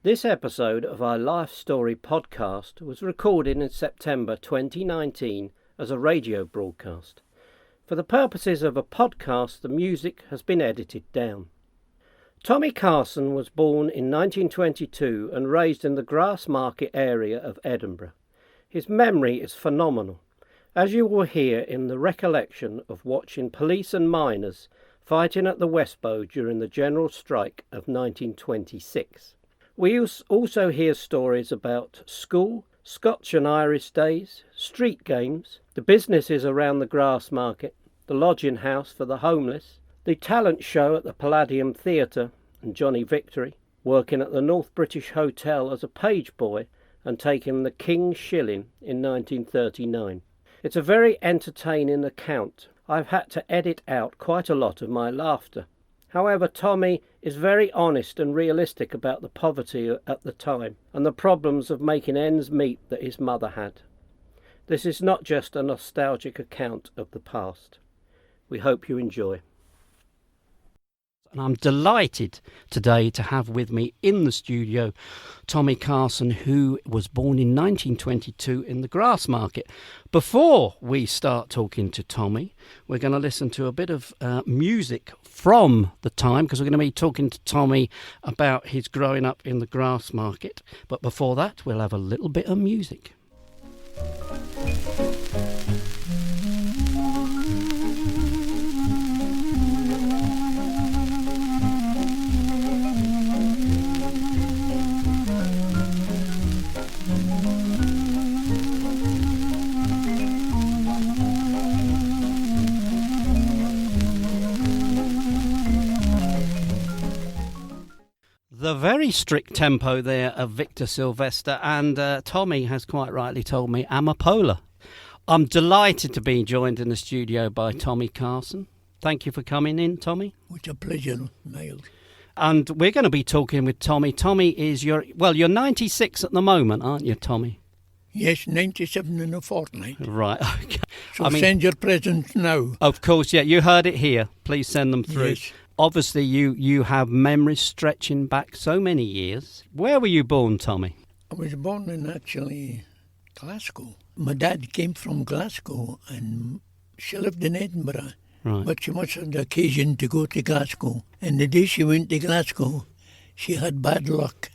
This episode of our Life Story podcast was recorded in September 2019 as a radio broadcast. For the purposes of a podcast, the music has been edited down. Tommy Carson was born in 1922 and raised in the Grassmarket area of Edinburgh. His memory is phenomenal, as you will hear in the recollection of watching police and miners fighting at the Westbow during the general strike of 1926. We also hear stories about school, Scots and Irish days, street games, the businesses around the Grassmarket, the lodging house for the homeless, the talent show at the Palladium Theatre and Johnny Victory, working at the North British Hotel as a pageboy and taking the King's Shilling in 1939. It's a very entertaining account. I've had to edit out quite a lot of my laughter. However, Tommy is very honest and realistic about the poverty at the time and the problems of making ends meet that his mother had. This is not just a nostalgic account of the past. We hope you enjoy. And I'm delighted today to have with me in the studio Tommy Carson, who was born in 1922 in the Grassmarket. Before we start talking to Tommy, we're going to listen to a bit of music from the time, because we're going to be talking to Tommy about his growing up in the Grassmarket. But before that, we'll have a little bit of music. The very strict tempo there of Victor Sylvester, and Tommy has quite rightly told me Amapola. I'm delighted to be joined in the studio by Tommy Carson. Thank you for coming in, Tommy. It's a pleasure, Miles. And we're going to be talking with Tommy. Tommy is you're 96 at the moment, aren't you, Tommy? Yes, 97 in a fortnight. Right, okay. So send your presents now. Of course, yeah, you heard it here. Please send them through. Yes. Obviously, you have memories stretching back so many years. Where were you born, Tommy? I was born in actually Glasgow. My dad came from Glasgow and she lived in Edinburgh. Right. But she must have the occasion to go to Glasgow. And the day she went to Glasgow, she had bad luck.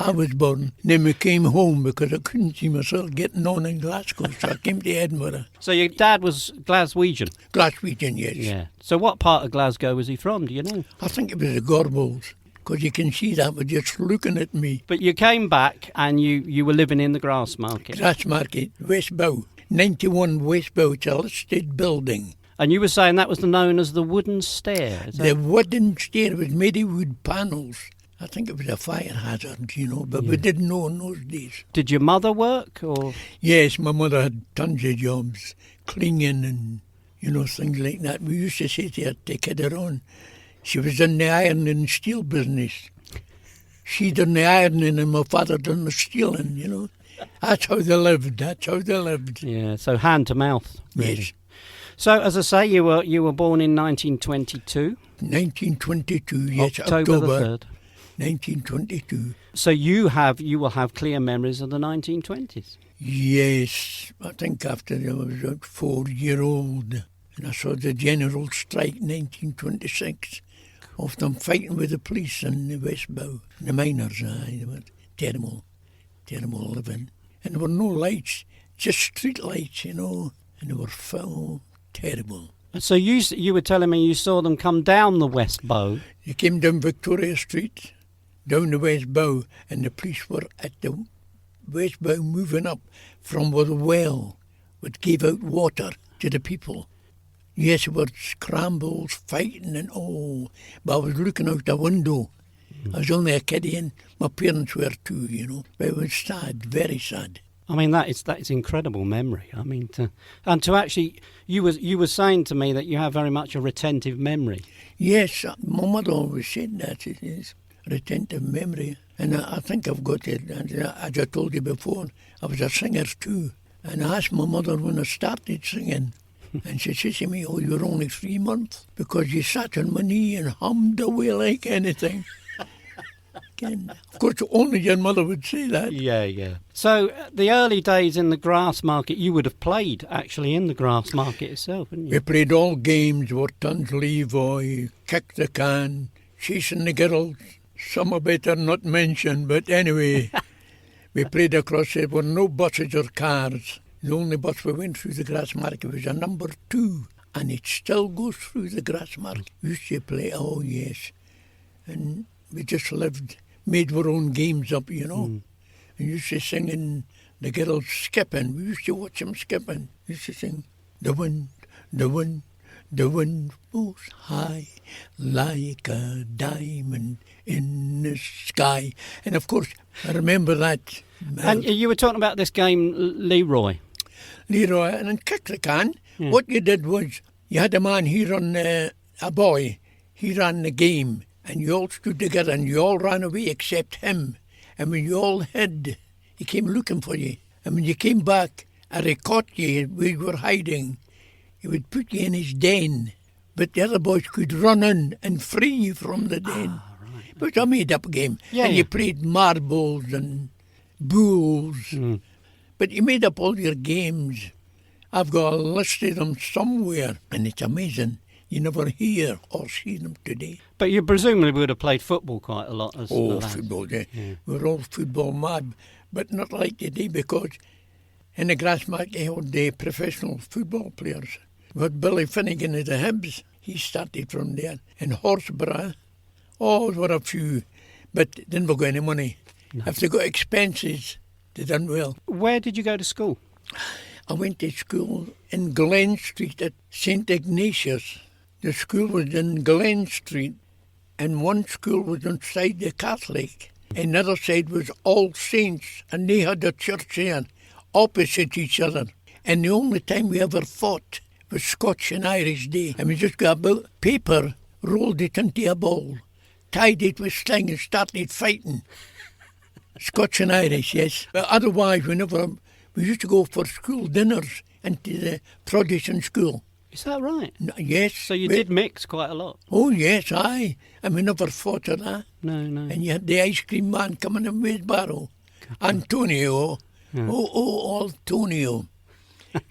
I was born. Then we came home because I couldn't see myself getting on in Glasgow, so I came to Edinburgh. So your dad was Glaswegian? Glaswegian, yes. Yeah. So what part of Glasgow was he from, do you know? I think it was the Gorbals, because you can see that by just looking at me. But you came back and you were living in the Grassmarket? Grassmarket, Westbow. 91 Westbow, it's a listed building. And you were saying that was known as the wooden stair? The wooden stair was made of wood panels. I think it was a fire hazard, but we didn't know in those days. Did your mother work, or...? Yes, my mother had tons of jobs, cleaning and, things like that. We used to say to her, to kid her on, she was in the iron and steel business. She done the ironing and my father done the steeling, That's how they lived, Yeah, so hand to mouth, really. Yes. So, as I say, you were born in 1922? 1922, yes, October the 3rd. 1922. So you will have clear memories of the 1920s? Yes, I think after I was about 4-year-old and I saw the general strike 1926 of them fighting with the police in the Westbow. The miners, they were terrible living. And there were no lights, just street lights, and they were full, terrible. So you were telling me you saw them come down the Westbow? They came down Victoria Street, down the Westbow, and the police were at the Westbow moving up from where the well would give out water to the people. Yes, it was scrambles, fighting and all. But I was looking out the window. I was only a kiddie and my parents were too, But it was sad, very sad. I mean, that is incredible memory. I mean, to actually, you were saying to me that you have very much a retentive memory. Yes, my mother always said that. It is retentive memory. And I think I've got it. And as I told you before, I was a singer too. And I asked my mother when I started singing. And she said to me, "Oh, you're only 3 months because you sat on my knee and hummed away like anything." Ken. Of course, only your mother would say that. Yeah. So, the early days in the Grassmarket, you would have played, actually, in the Grassmarket itself, wouldn't you? We played all games, Wharton's Levoy, Kick the Can, Chasing the Girls. Some are better not mentioned, but anyway, we played across. There were no buses or cars. The only bus we went through the Grassmarket was a number 2, and it still goes through the Grassmarket. We used to play, oh yes, and we just lived, made our own games up, you know. And used to sing in the girls skipping. We used to watch them skipping. We used to sing, the wind, the wind, the wind blows high like a diamond in the sky. And of course, I remember that. And you were talking about this game, Leroy, and in Kick the Can, what you did was, you had a man, he ran, a boy, he ran the game, and you all stood together and you all ran away except him. And when you all hid, he came looking for you. And when you came back, and he caught you where you were hiding, he would put you in his den. But the other boys could run in and free you from the den. Right. It was a made-up game. Yeah, and you played marbles and bulls. But you made up all your games. I've got a list of them somewhere, and it's amazing. You never hear or see them today. But you presumably would have played football quite a lot as a lad. Football, yeah. We're all football mad, but not like today, because in the Grassmarket they had the professional football players. We had Billy Finnegan of the Hibs. He started from there. In Horsburgh, there were a few, but didn't go any money. No. If they got expenses, they done well. Where did you go to school? I went to school in Glen Street at St Ignatius. The school was in Glen Street, and one school was inside the Catholic. Another side was All Saints, and they had a church there, opposite each other. And the only time we ever fought was Scots and Irish Day. And we just got a paper, rolled it into a ball, tied it with string and started fighting. Scots and Irish, yes. But otherwise, we used to go for school dinners into the Protestant school. Is that right? Yes. So you did mix quite a lot? Oh, yes, aye. And we never fought at that. No. And you had the ice cream man coming in with his barrel. Antonio. Yeah. Antonio.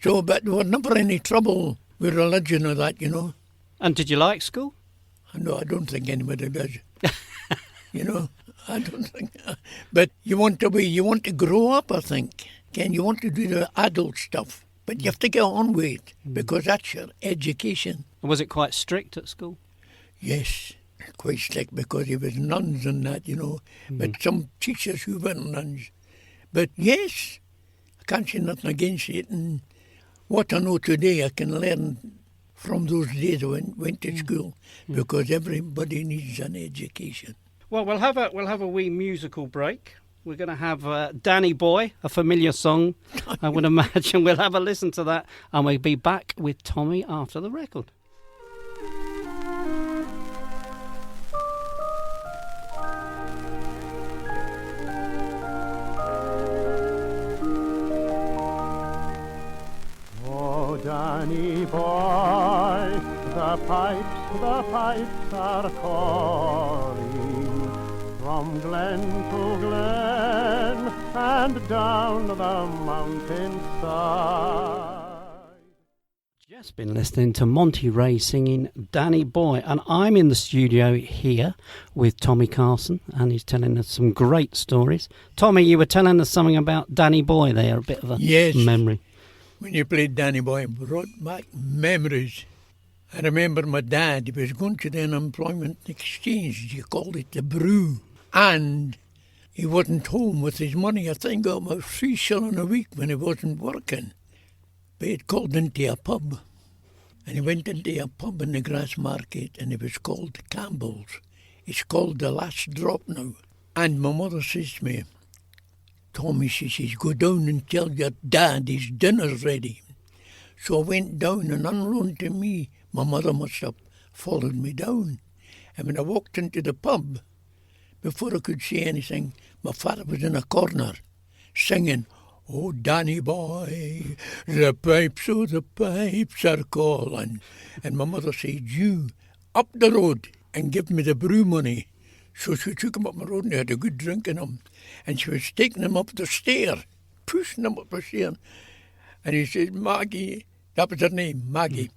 So, but there was never any trouble with religion or that, you know. And did you like school? No, I don't think anybody does. You know, I don't think. But you want to grow up, I think. Ken, you want to do the adult stuff. But you have to get on with it, because that's your education. And was it quite strict at school? Yes, quite strict, because there was nuns and that, you know. But some teachers who weren't nuns. But yes, I can't say nothing against it. And what I know today, I can learn from those days I went to school, because everybody needs an education. Well, we'll have a wee musical break. We're going to have Danny Boy, a familiar song, I would imagine. We'll have a listen to that, and we'll be back with Tommy after the record. Oh, Danny Boy, the pipes are calling. From glen to glen and down the mountainside. Just been listening to Monty Ray singing Danny Boy, and I'm in the studio here with Tommy Carson, and he's telling us some great stories. Tommy, you were telling us something about Danny Boy there, a bit of a memory. When you played Danny Boy, it brought back memories. I remember my dad, he was going to the unemployment exchange, you called it the brew. And he wasn't home with his money. I think he got about 3 shillings a week when he wasn't working. But he'd called into a pub. And he went into a pub in the Grassmarket, and it was called Campbell's. It's called The Last Drop now. And my mother says to me, Tommy, she says, go down and tell your dad his dinner's ready. So I went down, and unknown to me, my mother must have followed me down. And when I walked into the pub, before I could say anything, my father was in a corner singing, oh, Danny Boy, the pipes are calling. And my mother said, you, up the road and give me the brew money. So she took him up the road and they had a good drink in him. And she was taking him up the stair, pushing him up the stair. And he said, Maggie, that was her name, Maggie.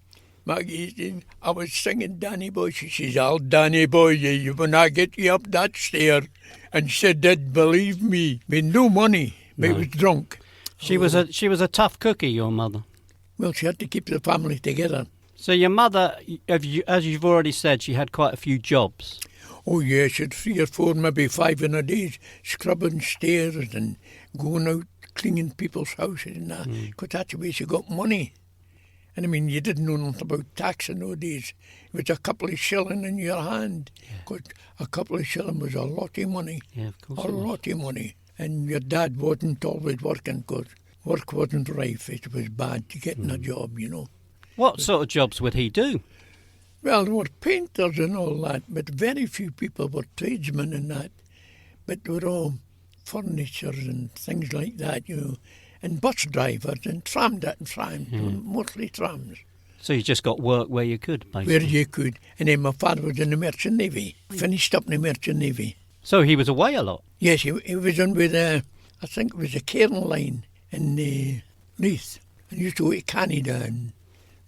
Maggie, he said, I was singing Danny Boy. She says, I'll Danny Boy you when I get you up that stair. And she did, believe me, with no money, but he was drunk. She was a tough cookie, your mother. Well, she had to keep the family together. So your mother, as you've already said, she had quite a few jobs. Oh, yes, she had 3 or 4, maybe 5 in a day, scrubbing stairs and going out cleaning people's houses and that, because that's the way she got money. And I mean, you didn't know nothing about tax in those days. It was a couple of shilling in your hand, because a couple of shilling was a lot of money. Yeah, of course. A lot of money. And your dad wasn't always working, because work wasn't rife. It was bad to get in a job, you know. What sort of jobs would he do? Well, there were painters and all that, but very few people were tradesmen and that. But they were all furniture and things like that, you know, and bus drivers and trams, mostly trams. So you just got work where you could, basically. Where you could. And then my father was in the Merchant Navy, finished up in the Merchant Navy. So he was away a lot? Yes, he was on with, I think it was a Cairn line in Leith. And used to go to Canada and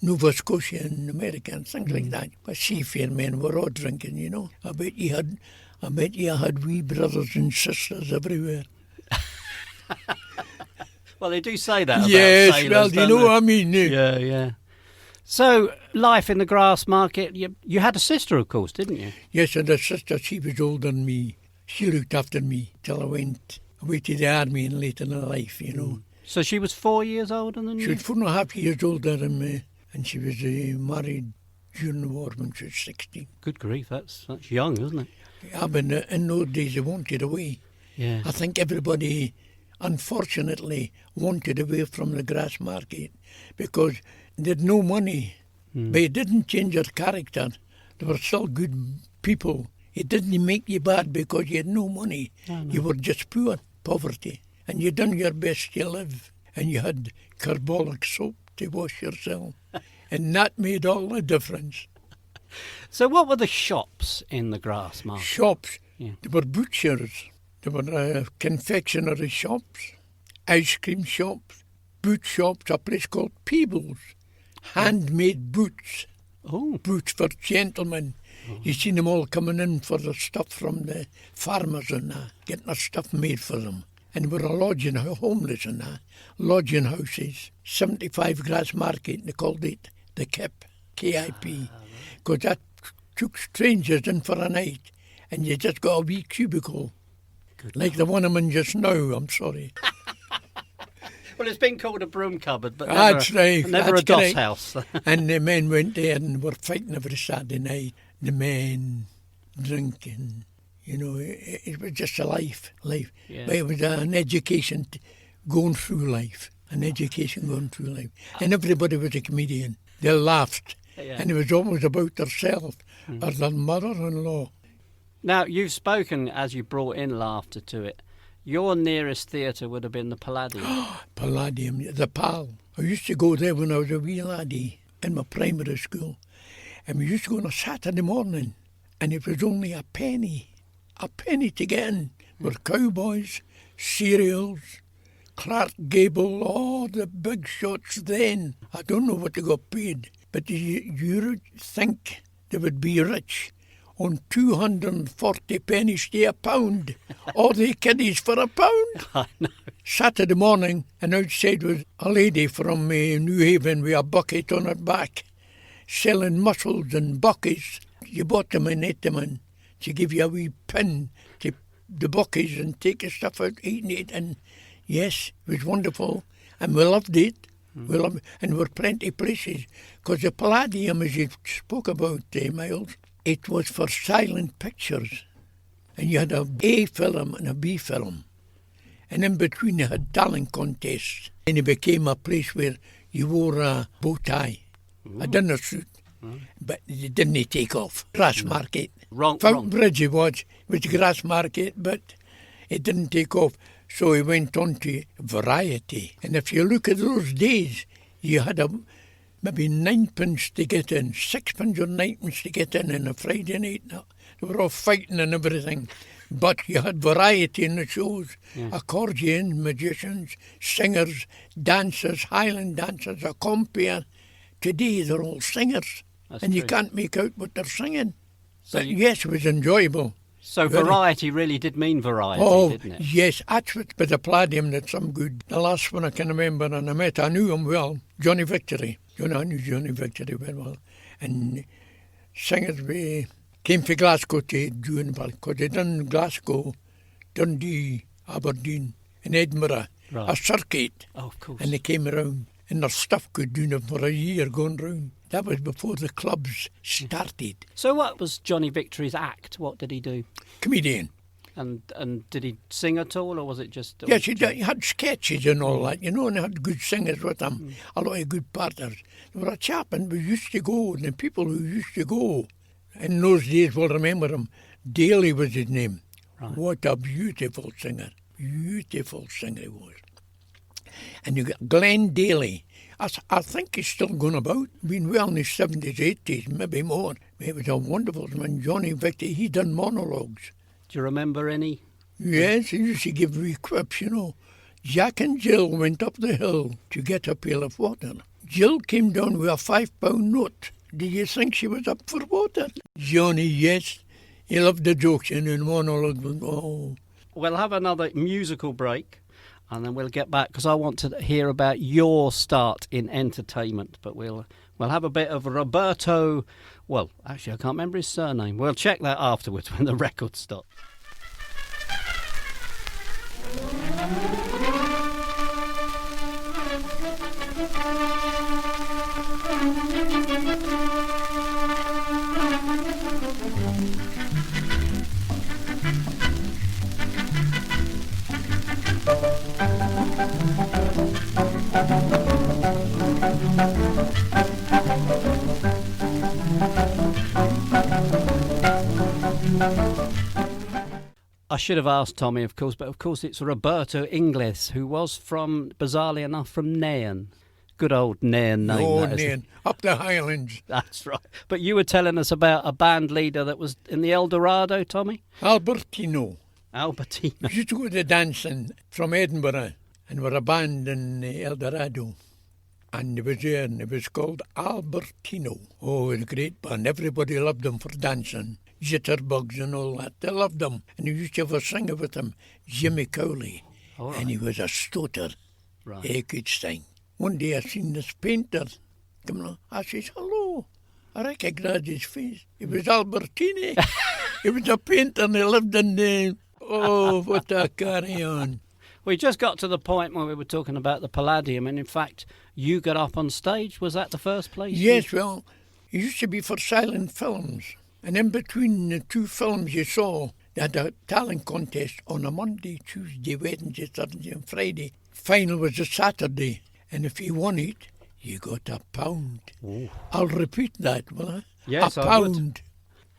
Nova Scotia and America and things like that. But seafairmen were all drinking, you know. I bet you had wee brothers and sisters everywhere. Well, they do say that about yes, sailors, well, you know what I mean? Yeah, yeah. So, life in the Grassmarket, you had a sister, of course, didn't you? Yes, and a sister, she was older than me. She looked after me till I went away to the army and later in life, you know. So she was 4 years older than you? She was 4.5 years older than me, and she was married during the war when she was 16. Good grief, that's young, isn't it? Yeah, but in those days they wanted away. Yeah. I think everybody, unfortunately, wanted away from the Grassmarket because they had no money. But it didn't change their character. They were still good people. It didn't make you bad because you had no money. No. You were just poor, poverty. And you done your best to live. And you had carbolic soap to wash yourself. And that made all the difference. So what were the shops in the Grassmarket? Shops. Yeah. There were butchers. There were confectionery shops, ice cream shops, boot shops, a place called Peebles. Handmade boots. Oh. Boots for gentlemen. You seen them all coming in for the stuff from the farmers and that, getting their stuff made for them. And we were a lodging, homeless and that, lodging houses. 75 Grassmarket, they called it the KIP, K-I-P, because that took strangers in for a night, and you just got a wee cubicle, like the one I'm in just now, I'm sorry. Well, it's been called a broom cupboard, but That's right. never a doss house. And the men went there and were fighting every Saturday night. The men drinking, you know, it was just a life. Yeah. But it was an education going through life, And everybody was a comedian. They laughed. Yeah. And it was always about themselves or their mother-in-law. Now, you've spoken, as you brought in laughter to it, your nearest theatre would have been the Palladium. Palladium, the Pal. I used to go there when I was a wee laddie in my primary school. And we used to go on a Saturday morning, and it was only a penny to get in. With cowboys, cereals, Clark Gable, all the big shots then. I don't know what they got paid, but you think they would be rich on 240 pennies to a pound. All the kiddies for a pound. I know. Saturday morning, and outside was a lady from New Haven with a bucket on her back, selling mussels and buckets. You bought them and ate them, and she gave you a wee pin to the buckets and take your stuff out, eating it. And yes, it was wonderful, and we loved it. And there were plenty of places, because the Palladium, as you spoke about, Miles, it was for silent pictures. And you had a A film and a B film. And in between you had talent contests. And it became a place where you wore a bow tie, a dinner suit. But it didn't take off. Grassmarket. Fountain Bridge it was Grassmarket, but it didn't take off. So he went on to variety. And if you look at those days, you had maybe 9 pence to get in, 6 pence or 9 pence to get in on a Friday night. There We were all fighting and everything. But you had variety in the shows. Yeah. Accordions, magicians, singers, dancers, Highland dancers, a compere. Today they're all singers. That's and you true. can't make out what they're singing. So But you- yes, it was enjoyable. So Very. variety really did mean variety, Oh, didn't it? yes, that's what with the Palladium that's some good. The last one I can remember, and I knew him well, Johnny Victory. I knew Johnny Victory very well. And singers we came from Glasgow to June, because they done Glasgow, Dundee, Aberdeen, and Edinburgh, Right. a circuit. Oh, of course. And they came around, and their stuff could do them for a year going round. That was before the clubs started. So what was Johnny Victory's act? What did he do? Comedian. And did he sing at all, or was it just... Yes, he had sketches and all that, and he had good singers with him, a lot of good partners. There were a chap, and we used to go, and the people who used to go in those days will remember him. Daly was his name. Right. What a beautiful singer he was. And you got Glenn Daly. I think he's still going about, been well in his 70s, 80s, maybe more. He was a wonderful man. Johnny Victor, he done monologues. Do you remember any? Yes, he used to give wee quips, Jack and Jill went up the hill to get a pail of water. Jill came down with a £5 note. Do you think she was up for water? Johnny, yes. He loved the jokes and monologues. Oh. We'll have another musical break, and then we'll get back, because I want to hear about your start in entertainment. But we'll have a bit of Roberto. Well, actually, I can't remember his surname. We'll check that afterwards when the record stops. I should have asked Tommy, of course, but of course it's Roberto Ingles, who was bizarrely enough, from Nairn. Good old Nairn name. Oh, that, isn't Nairn, up the Highlands. That's right. But you were telling us about a band leader that was in the El Dorado, Tommy? Albertino. Albertino. We used to go to dancing from Edinburgh, and we're a band in El Dorado. And it was there, and it was called Albertino. Oh, it was a great band. Everybody loved them for dancing. Jitterbugs and all that. They loved them. And we used to have a singer with him, Jimmy Cowley. All right. And he was a stotter. Right. He could sing. One day I seen this painter come along. I says, hello. I recognised his face. It was Albertini. He was a painter and he lived in the... Oh, what a carry on. We just got to the point where we were talking about the Palladium, and in fact, you got up on stage. Was that the first place? Yes, well, it used to be for silent films. And in between the two films you saw, they had a talent contest on a Monday, Tuesday, Wednesday, Thursday and Friday. Final was a Saturday. And if you won it, you got £1. Ooh. I'll repeat that, will I? Yes, £1. I would.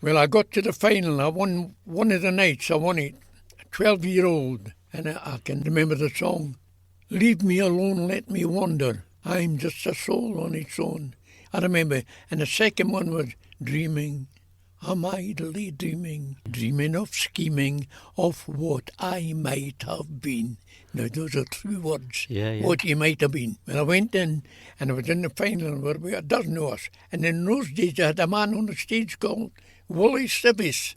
Well, I got to the final. I won one of the nights. I won it. A 12-year-old. And I can remember the song. Leave me alone, let me wander. I'm just a soul on its own. I remember. And the second one was Dreaming. I'm idly dreaming, dreaming of scheming of what I might have been. Now, those are true words, Yeah. what you might have been. Well, I went in, and I was in the final where we had a dozen of us. And in those days, I had a man on the stage called Wally Sivis,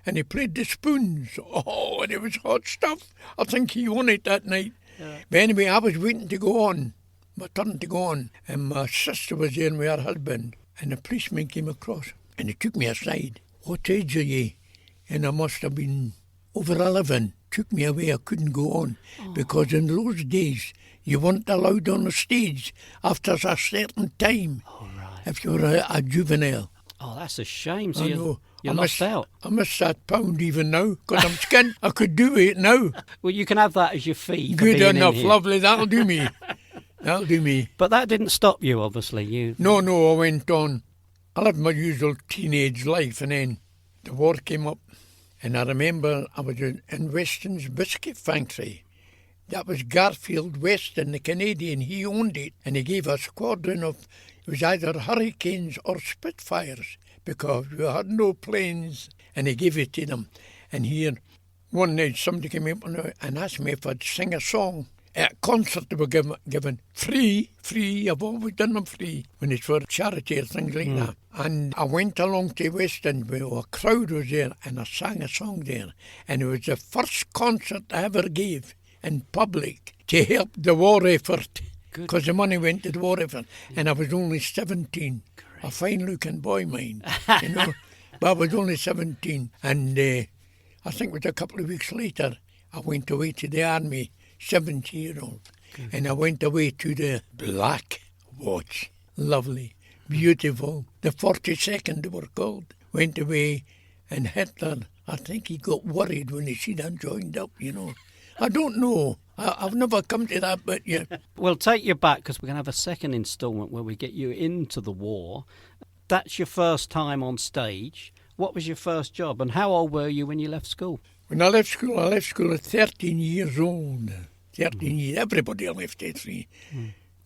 and he played the spoons. Oh, and it was hot stuff. I think he won it that night. Yeah. But anyway, I was waiting to go on, my turn to go on. And my sister was there with her husband, and a policeman came across. And he took me aside. What age are you? And I must have been over 11. Took me away. I couldn't go on. Because in those days, you weren't allowed on the stage after a certain time. All right. If you were a juvenile. Oh, that's a shame. So I you know. lost out. I miss that £1 even now. Because I'm skinned. I could do it now. Well, you can have that as your fee. For Good being enough. in here. Lovely. That'll do me. That'll do me. But that didn't stop you, obviously. You. No, I went on. I lived my usual teenage life, and then the war came up. And I remember I was in Weston's biscuit factory. That was Garfield Weston, the Canadian. He owned it, and he gave a squadron of, it was either Hurricanes or Spitfires, because we had no planes. and he gave it to them. And here, one night somebody came up and asked me if I'd sing a song. At a concert they were given free, I've always done them free, when it's for charity or things like that. And I went along to West End, a crowd was there, and I sang a song there. And it was the first concert I ever gave in public to help the war effort, because the money went to the war effort. And I was only 17, a fine-looking boy, mind, you know. But I was only 17, and I think it was a couple of weeks later, I went away to the army, 70-year-old. And I went away to the Black Watch. Lovely, beautiful. The 42nd they were called. Went away, and Hitler, I think he got worried when he seen I joined up, you know. I don't know. I've never come to that bit yet. We'll take you back, because we're going to have a second instalment where we get you into the war. That's your first time on stage. What was your first job, and how old were you when you left school? When I left school at 13 years old. 13 years. Everybody left at 3.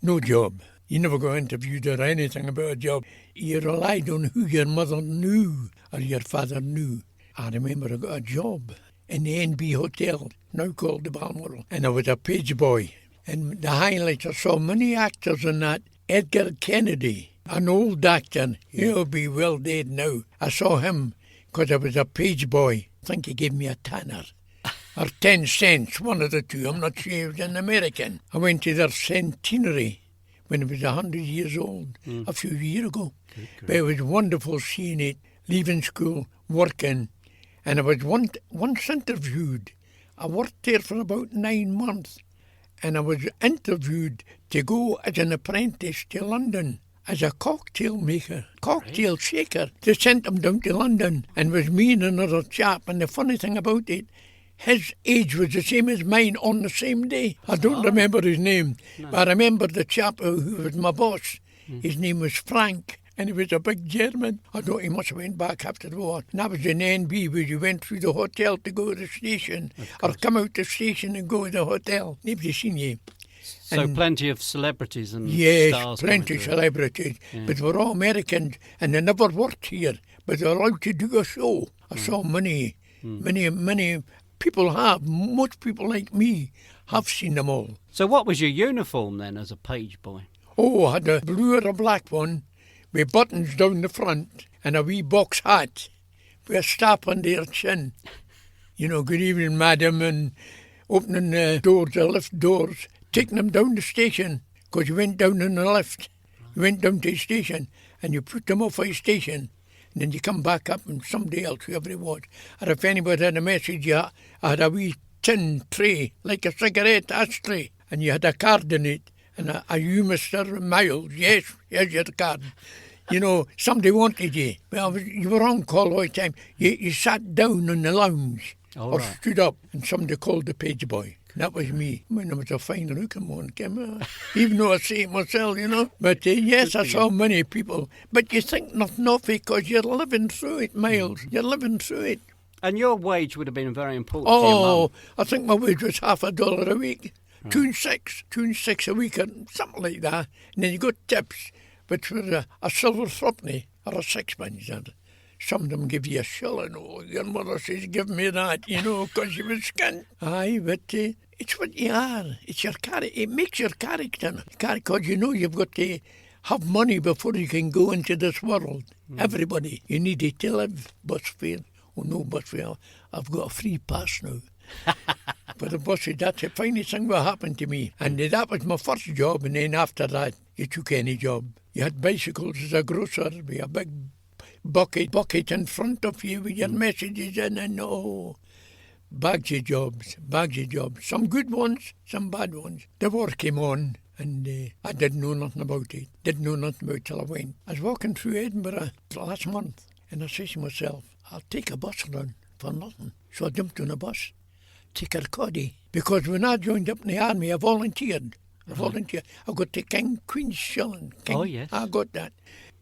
No job. You never got interviewed or anything about a job. You relied on who your mother knew or your father knew. I remember I got a job in the NB Hotel, now called the Balmoral, and I was a pageboy. And the highlights, I saw many actors in that. Edgar Kennedy, an old actor, he'll be well dead now. I saw him because I was a pageboy. I think he gave me a tanner. Or 10 cents, one of the two. I'm not sure he was an American. I went to their centenary when I was 100 years old, a few years ago. But it was wonderful seeing it, leaving school, working. And I was once interviewed. I worked there for about 9 months. And I was interviewed to go as an apprentice to London as a cocktail maker, cocktail shaker. They sent him down to London, and it was me and another chap. And the funny thing about it, his age was the same as mine on the same day. I don't remember his name, but I remember the chap who was my boss. His name was Frank, and he was a big German. I thought he must have went back after the war. And that was in NB, where you went through the hotel to go to the station, or come out the station and go to the hotel. Nobody seen you. So And plenty of celebrities and yes, stars. plenty of celebrities, but they were all Americans, and they never worked here, but they were allowed to do a show. I saw many people have. Most people like me have seen them all. So what was your uniform then as a page boy? Oh, I had a blue or a black one with buttons down the front and a wee box hat with a strap under your chin. You know, good evening, madam, and opening the doors, the lift doors, taking them down the station, because you went down in the lift. You went down to the station and you put them off at the station. And then you come back up and somebody else, whoever it was. Or if anybody had a message, I had a wee tin tray, like a cigarette ashtray, and you had a card in it. And you, Mr. Miles, yes, here's your card. You know, somebody wanted you. Well, you were on call all the time. You sat down in the lounge or stood up, and somebody called the page boy. That was me. I mean, I was a fine-looking one, even though I say it myself, you know. But yes, I saw many people. But you think nothing of it because you're living through it, Miles. You're living through it. And your wage would have been very important to your mum. I think my wage was $50 a week. Right. 2.6 a week, or something like that. And then you got tips, which were a silver threepenny or a sixpence. And some of them give you a shilling. Oh, your mother says, give me that, you know, because you was skint. Aye, but it's what you are. It's your character. It makes your character. Because you know you've got to have money before you can go into this world. Everybody. You need it to live. Bus fare. Oh, no bus fare. I've got a free pass now. But the boss said, that's the finest thing that happened to me. And that was my first job. And then after that, you took any job. You had bicycles as a grocer with a big bucket in front of you with your messages in, and bags of jobs. Some good ones, some bad ones. The war came on, and I didn't know nothing about it. Didn't know nothing about it till I went. I was walking through Edinburgh last month, and I said to myself, I'll take a bus run for nothing. So I jumped on a bus to Kirkcaldy, because when I joined up in the army, I volunteered. I got the Queen's Shilling. Oh, yes. I got that.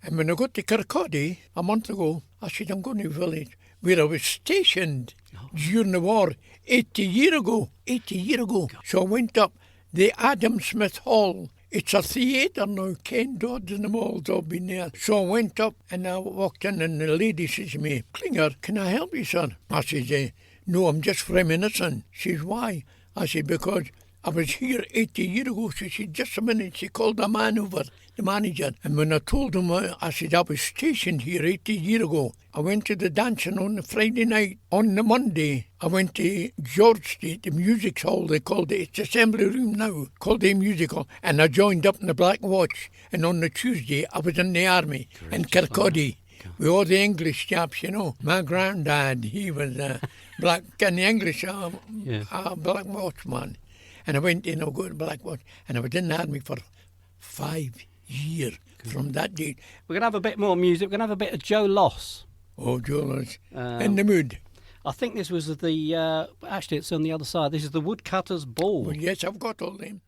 And when I got to Kirkcaldy a month ago, I said, I'm going to a village where I was stationed during the war 80 years ago. God. So I went up the Adam Smith Hall it's a theatre now. Ken Dodds and them all's all been there. So I went up and I walked in and the lady says to me, Klinger, can I help you, sir? I says, no, I'm just reminiscing. She says, why? I said, because I was here 80 years ago. She said, just a minute. She called the man over, the manager. And when I told him, I said, I was stationed here 80 years ago. I went to the dancing on the Friday night. On the Monday, I went to George Street, the music hall, they called it. It's assembly room now, called the music hall. And I joined up in the Black Watch. And on the Tuesday, I was in the army in Kirkcaldy. With all the English chaps, you know. My granddad, he was black in the English Black Watchman. And I went in, I go to Black Watch, and I was in the army for 5 years from that date. We're going to have a bit more music. We're going to have a bit of Joe Loss. Oh, Joe Loss. In the mood. I think this was the, actually it's on the other side. This is the Woodcutter's Ball. Well, yes, I've got all them.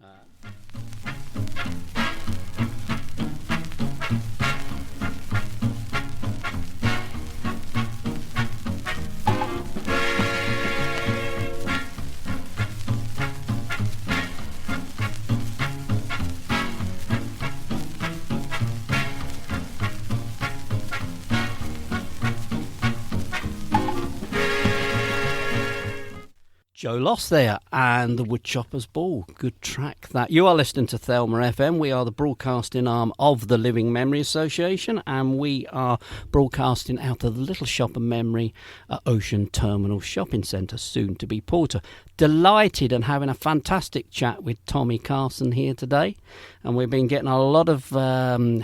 Joe Loss there, and the Woodchopper's Ball. Good track that. You are listening to Thelma FM. We are the broadcasting arm of the Living Memory Association, and we are broadcasting out of the Little Shop of Memory at Ocean Terminal Shopping Centre, soon to be Porter. Delighted and having a fantastic chat with Tommy Carson here today, and we've been getting a lot of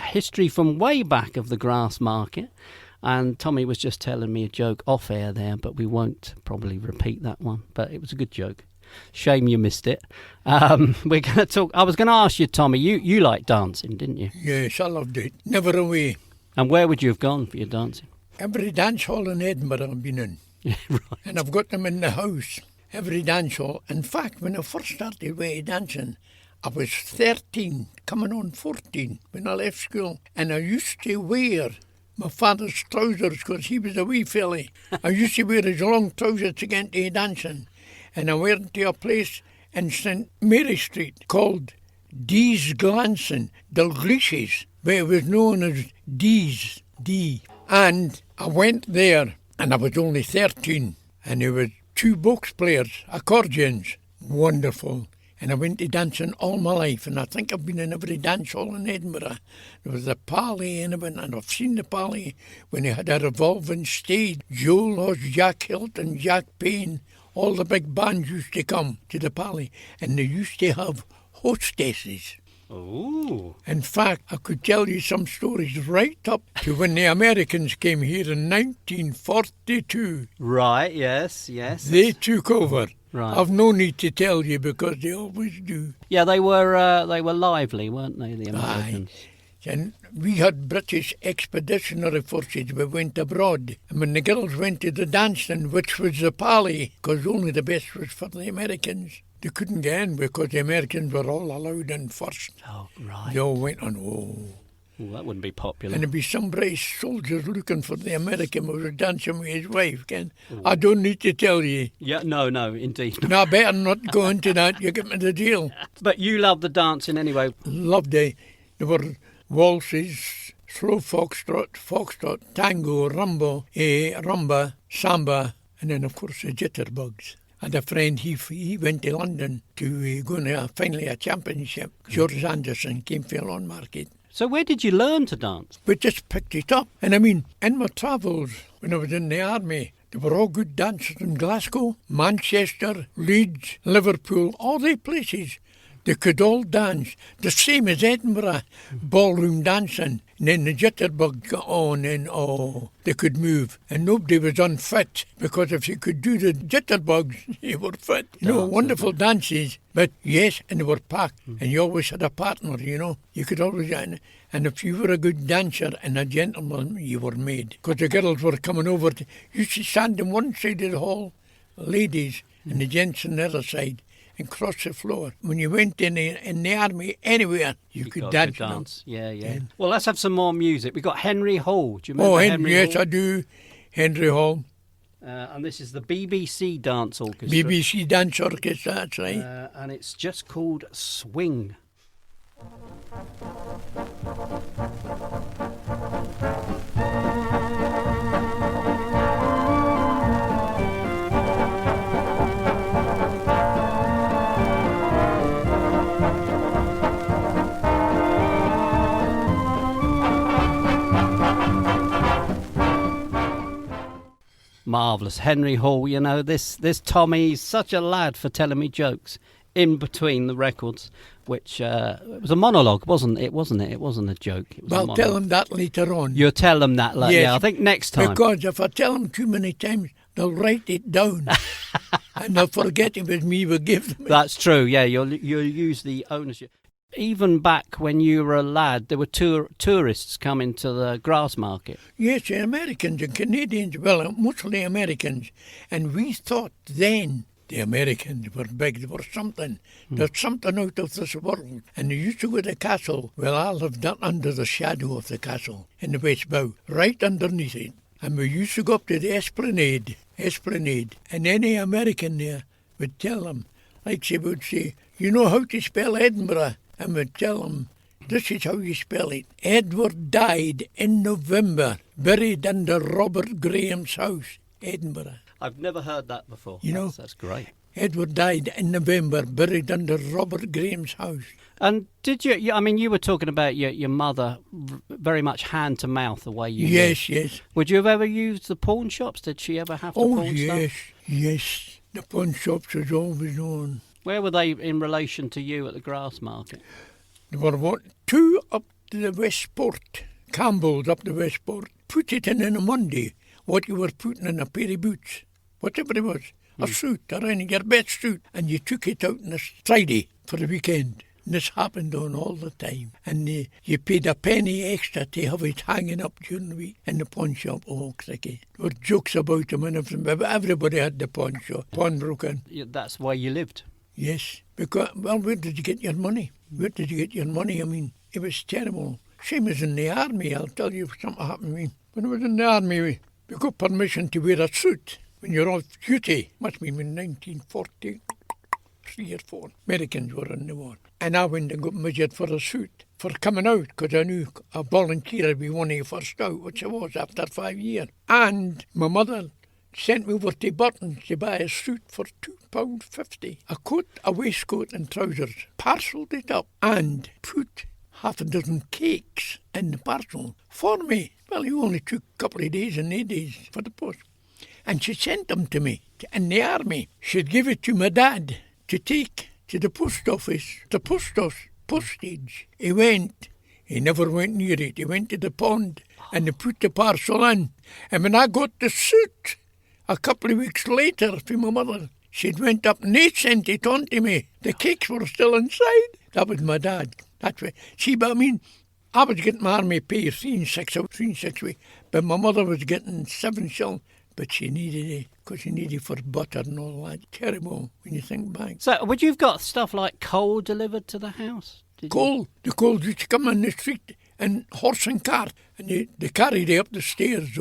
history from way back of the Grassmarket. And Tommy was just telling me a joke off air there, but we won't probably repeat that one. But it was a good joke. Shame you missed it. We're going to talk. I was going to ask you, Tommy, you like dancing, didn't you? Yes, I loved it. Never away. And where would you have gone for your dancing? Every dance hall in Edinburgh I've been in. Yeah, right. And I've got them in the house. Every dance hall. In fact, when I first started way dancing, I was 13, coming on 14 when I left school. And I used to wear my father's trousers because he was a wee filly. I used to wear his long trousers to get into dancing. And I went to a place in St Mary Street called Dee's Glancing, Dalglish's, where it was known as Dee's, D. And I went there and I was only 13 and there were 2 box players, accordions, wonderful. And I went to dancing all my life, and I think I've been in every dance hall in Edinburgh. There was the Pally and I've seen the Pally when they had a revolving stage. Joe Loss, Jack Hilton, Jack Payne, all the big bands used to come to the Pally, and they used to have hostesses. Ooh. In fact, I could tell you some stories right up to when the Americans came here in 1942. Right, yes. They took over. Right. I've no need to tell you because they always do. Yeah, they were lively, weren't they, the Americans? Aye. And we had British expeditionary forces. We went abroad. And when the girls went to the dancing, which was the Pally, because only the best was for the Americans, they couldn't get in because the Americans were all allowed in first. Oh, right. They all went on, Well, that wouldn't be popular. And there'd be some British soldiers looking for the American who was dancing with his wife, Ken. I don't need to tell you. Yeah, no, indeed. No, I better not go into that. You get me the deal. But you love the dancing anyway. Loved it. There were waltzes, slow foxtrot, tango, rumba, samba, and then, of course, the jitterbugs. I had a friend, he went to London to go to finally a championship. George Anderson came for Lawnmarket. So where did you learn to dance? We just picked it up. And I mean, in my travels, when I was in the army, they were all good dancers in Glasgow, Manchester, Leeds, Liverpool, all the places. They could all dance, the same as Edinburgh, ballroom dancing. And then the jitterbug got on and they could move. And nobody was unfit, because if you could do the jitterbugs, you were fit. Wonderful dances. But yes, and they were packed. And you always had a partner, You could always, and if you were a good dancer and a gentleman, you were made. Because the girls were coming over, you used to stand on one side of the hall, ladies, and the gents on the other side, and cross the floor. When you went in the army, anywhere, you could dance. Yeah. Well, let's have some more music. We've got Henry Hall. Do you remember Henry Hall? Yes, I do. Henry Hall. And this is the BBC Dance Orchestra. BBC Dance Orchestra, that's right. And it's just called Swing. Marvellous. Henry Hall, you know, this Tommy's such a lad for telling me jokes in between the records, which it was a monologue, wasn't it? It wasn't a joke. It was a I'll monologue. tell them that later on. You'll tell them that later. Yes, Yeah, I think next time. Because if I tell them too many times, they'll write it down. And they'll forget it was me who gave them it. That's true, yeah, you'll use the ownership. Even back when you were a lad, there were tourists coming to the Grassmarket. Yes, the Americans and Canadians, well, mostly Americans. And we thought then the Americans were big, they were something. There's something out of this world. And they used to go to the castle. Well, I lived up under the shadow of the castle in the West Bow, right underneath it. And we used to go up to the Esplanade. And any American there would tell them, like they would say, you know how to spell Edinburgh? And we'd tell them, this is how you spell it. Edward died in November, buried under Robert Graham's house, Edinburgh. I've never heard that before. You know, that's great. Edward died in November, buried under Robert Graham's house. And did you, I mean, you were talking about your mother very much hand to mouth the way you Yes, lived. yes. Would you have ever used the pawn shops? Did she ever have to pawn yes, stuff? yes. The pawn shops was always on. Where were they in relation to you at the Grassmarket? There were two up to the Westport, Campbell's up the Westport. Put it in a Monday, what you were putting in a pair of boots, whatever it was, a suit, or any your best suit, and you took it out on a Friday for the weekend. And this happened on all the time. And you paid a penny extra to have it hanging up during the week in the pawn shop. Oh, cricky. There were jokes about them and everything, but everybody had the pawn shop, pawnbroker. That's where you lived? Yes, because, well, where did you get your money? Where did you get your money? I mean, it was terrible. Same as in the army, I'll tell you something happened to me. When I was in the army, we got permission to wear a suit when you're off duty. Must be in 1943 or 4. Americans were in the war. And I went and got measured for a suit for coming out, because I knew a volunteer would be one of the first out, which I was after 5 years. And my mother sent me over to Burton's to buy a suit for £2.50. A coat, a waistcoat and trousers. Parcelled it up and put half a dozen cakes in the parcel for me. Well, it only took a couple of days and 8 days for the post. And she sent them to me in the army. She'd give it to my dad to take to the post office. The postage. He went. He never went near it. He went to the pond and he put the parcel in. And when I got the suit, a couple of weeks later, for my mother, she'd went up and they sent it on to me. The cakes were still inside. That was my dad. That's why. See, but I mean, I was getting my army pay 3 and 6 weeks, but my mother was getting 7 shillings. But she needed it, because she needed it for butter and all that. Terrible when you think back. So, would you've got stuff like coal delivered to the house? Coal? The coal used to come in the street and horse and cart, and they carried it up the stairs.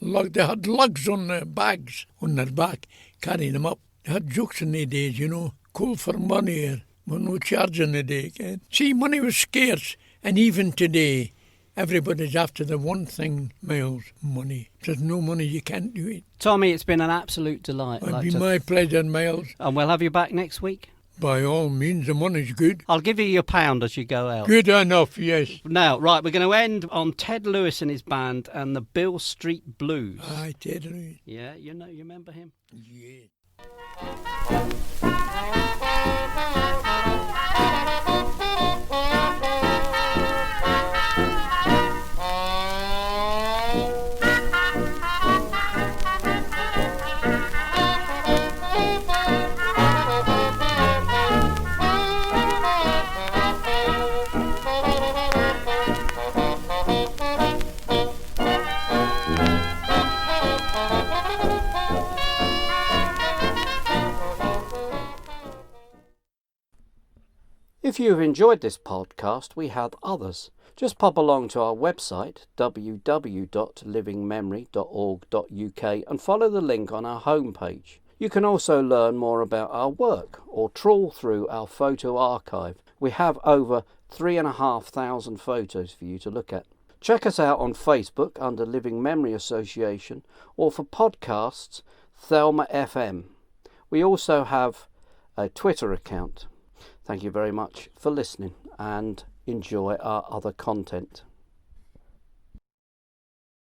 They had lugs on their bags, on their back, carrying them up. They had jokes in the days, you know. Coal for money, we're no charging the day. See, money was scarce, and even today, everybody's after the one thing, Miles, money. If there's no money, you can't do it. Tommy, it's been an absolute delight. It'll be my pleasure, Miles. And we'll have you back next week? By all means, the money's good. I'll give you your £1 as you go out. Good enough, yes. Now, right, we're going to end on Ted Lewis and his band and the Bill Street Blues. Aye, Ted Lewis. Yeah, you remember him? Yeah. If you've enjoyed this podcast, we have others. Just pop along to our website, www.livingmemory.org.uk, and follow the link on our homepage. You can also learn more about our work or trawl through our photo archive, We have over 3,500 photos for you to look at. Check us out on Facebook under Living Memory Association, or for podcasts, Thelma FM. We also have a Twitter account. Thank you very much for listening and enjoy our other content.